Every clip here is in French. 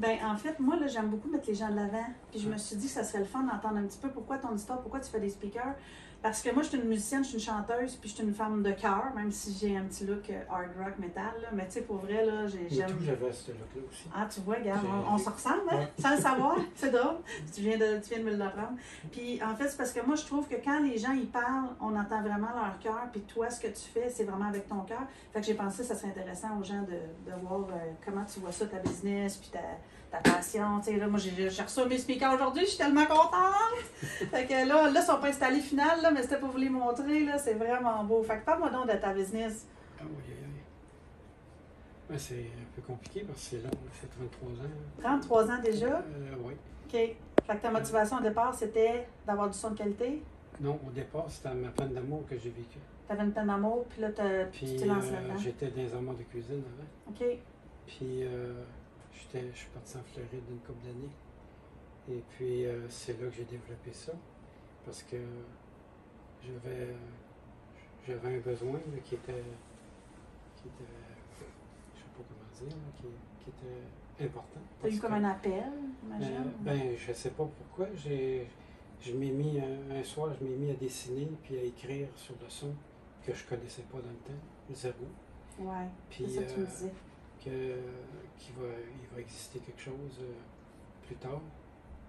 Ben, en fait, moi, là, j'aime beaucoup mettre les gens de l'avant. Puis je me suis dit que ça serait le fun d'entendre un petit peu pourquoi ton histoire, pourquoi tu fais des speakers. Parce que moi, je suis une musicienne, je suis une chanteuse, puis je suis une femme de cœur, même si j'ai un petit look hard rock metal. Là. Mais tu sais, pour vrai, là, Moi, tout, j'avais ce look-là aussi. Ah, tu vois, regarde, J'ai- on se ressemble, hein? Ouais. Sans le savoir. C'est drôle. Tu viens de me l'apprendre. Puis, en fait, c'est parce que moi, je trouve que quand les gens, ils parlent, on entend vraiment leur cœur. Puis toi, ce que tu fais, c'est vraiment avec ton cœur. Fait que j'ai pensé que ça serait intéressant aux gens de voir comment tu vois ça, ta business, puis ta passion. Tu sais, là, moi, j'ai reçu mes speakers aujourd'hui, je suis tellement contente! Fait que là, ils sont pas installés final, là, mais c'était pour vous les montrer, là, c'est vraiment beau. Fait que parle-moi donc de ta business. Ah oui, oui, oui. Ouais, c'est un peu compliqué parce que c'est long, c'est 33 ans. 33 ans déjà? Oui. OK. Fait que ta motivation au départ, c'était d'avoir du son de qualité? Non, au départ, c'était ma peine d'amour que j'ai vécue. T'avais une peine d'amour, puis là, tu Puis t'es lancé là-dedans. j'étais dans les armoires de cuisine avant. OK. Puis je suis parti en Floride une couple d'années. Et puis c'est là que j'ai développé ça. Parce que j'avais j'avais un besoin là, je sais pas comment dire, là, qui était important. T'as eu Parce comme que, un appel, j'imagine? je sais pas pourquoi. Je m'ai mis un soir, je m'ai mis à dessiner puis à écrire sur le son que je connaissais pas dans le temps, zéro. Ouais, Puis c'est ça que tu me disais. il va exister quelque chose plus tard.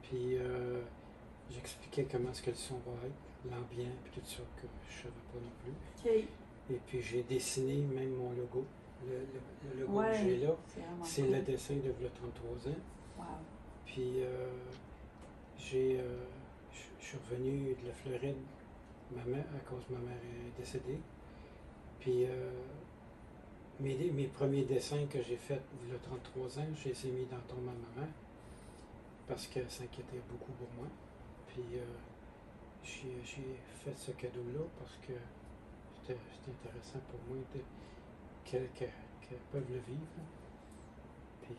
Puis j'expliquais comment est-ce que le son va être, l'ambiance, puis tout ça, que je ne savais pas non plus. OK. Et puis j'ai dessiné même mon logo. Le logo Ouais, que j'ai là, c'est vraiment c'est cool. le dessin de v'là 33 ans. Wow. Puis je suis revenu de la Floride, à cause de ma mère est décédée. Puis mes premiers dessins que j'ai faits il y a 33 ans, je les ai mis dans le tombe à ma mère parce qu'elle s'inquiétait beaucoup pour moi. Puis j'ai fait ce cadeau-là parce que c'était intéressant pour moi qu'elles peuvent le vivre. Puis,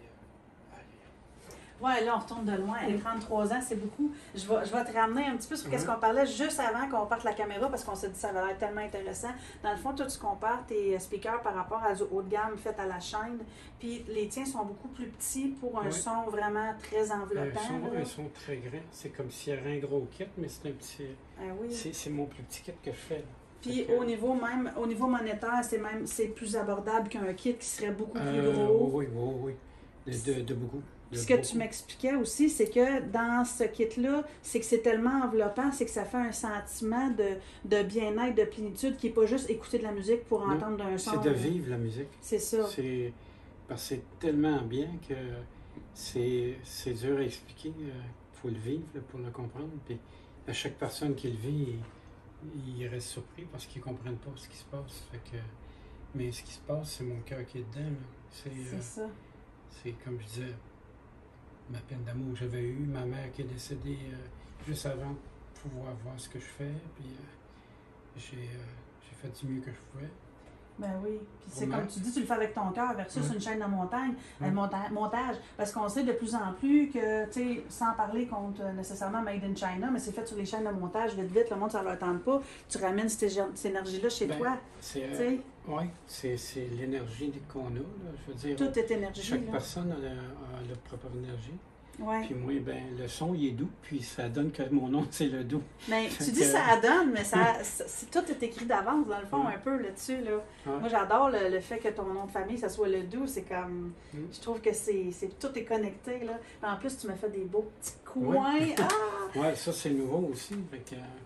Ouais, là, on retourne de loin. Et 33 ans, c'est beaucoup. Je vais te ramener un petit peu sur ce qu'on parlait juste avant qu'on parte la caméra parce qu'on s'est dit que ça avait l'air tellement intéressant. Dans le fond, toi, tu compares tes speakers par rapport à du haut de gamme fait à la chaîne. Puis les tiens sont beaucoup plus petits pour un son vraiment très enveloppant. un son très grand. C'est comme s'il y avait un gros kit, mais c'est un petit. Ah oui. C'est mon plus petit kit que je fais. Là. Puis au niveau monétaire, c'est plus abordable qu'un kit qui serait beaucoup plus gros. Oui. De beaucoup. Ce que tu m'expliquais aussi, c'est que dans ce kit-là, c'est que c'est tellement enveloppant, c'est que ça fait un sentiment de bien-être, de plénitude, qui n'est pas juste écouter de la musique pour entendre un son. C'est de vivre la musique. C'est ça. Parce que c'est tellement bien que c'est dur à expliquer. Il faut le vivre là, pour le comprendre. Puis à chaque personne qui le vit, il reste surpris parce qu'ils ne comprennent pas ce qui se passe. Mais ce qui se passe, c'est mon cœur qui est dedans. C'est ça. C'est comme je disais, ma peine d'amour que j'avais eue, ma mère qui est décédée juste avant de pouvoir voir ce que je fais. Puis j'ai fait du mieux que je pouvais. Ben oui. Puis c'est comme tu dis, tu le fais avec ton cœur versus une chaîne de montagne, montage. Parce qu'on sait de plus en plus que, tu sais, sans parler contre nécessairement Made in China, mais c'est fait sur les chaînes de montage, vite, le monde, ça ne leur tente pas. Tu ramènes cette énergie-là chez toi. Oui, c'est l'énergie qu'on a. Là, je veux dire, toute cette énergie. Chaque personne a leur propre énergie. Ouais. Puis moi, le son, il est doux, puis ça donne que mon nom, c'est le doux. Mais tu dis ça donne, mais tout est écrit d'avance, dans le fond, un peu là-dessus. Là. Ouais. Moi, j'adore le fait que ton nom de famille, ça soit le doux. C'est comme. Je trouve que tout est connecté. Là. En plus, tu m'as fait des beaux petits coins. Oui, ah! ça, c'est nouveau aussi.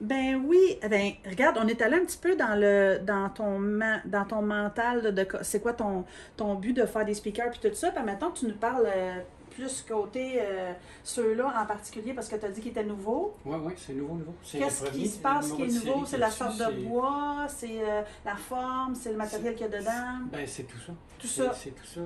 Ben oui. Ben, regarde, on est allé un petit peu dans ton mental. C'est quoi ton but de faire des speakers puis tout ça. Puis maintenant, tu nous parles. Plus côté ceux-là en particulier, parce que tu as dit qu'ils étaient nouveaux. Oui, c'est nouveau. Qu'est-ce qui se passe qui est nouveau? C'est la sorte de bois, c'est la forme, c'est le matériel qu'il y a dedans? Ben, c'est tout ça. Tout ça. C'est tout ça.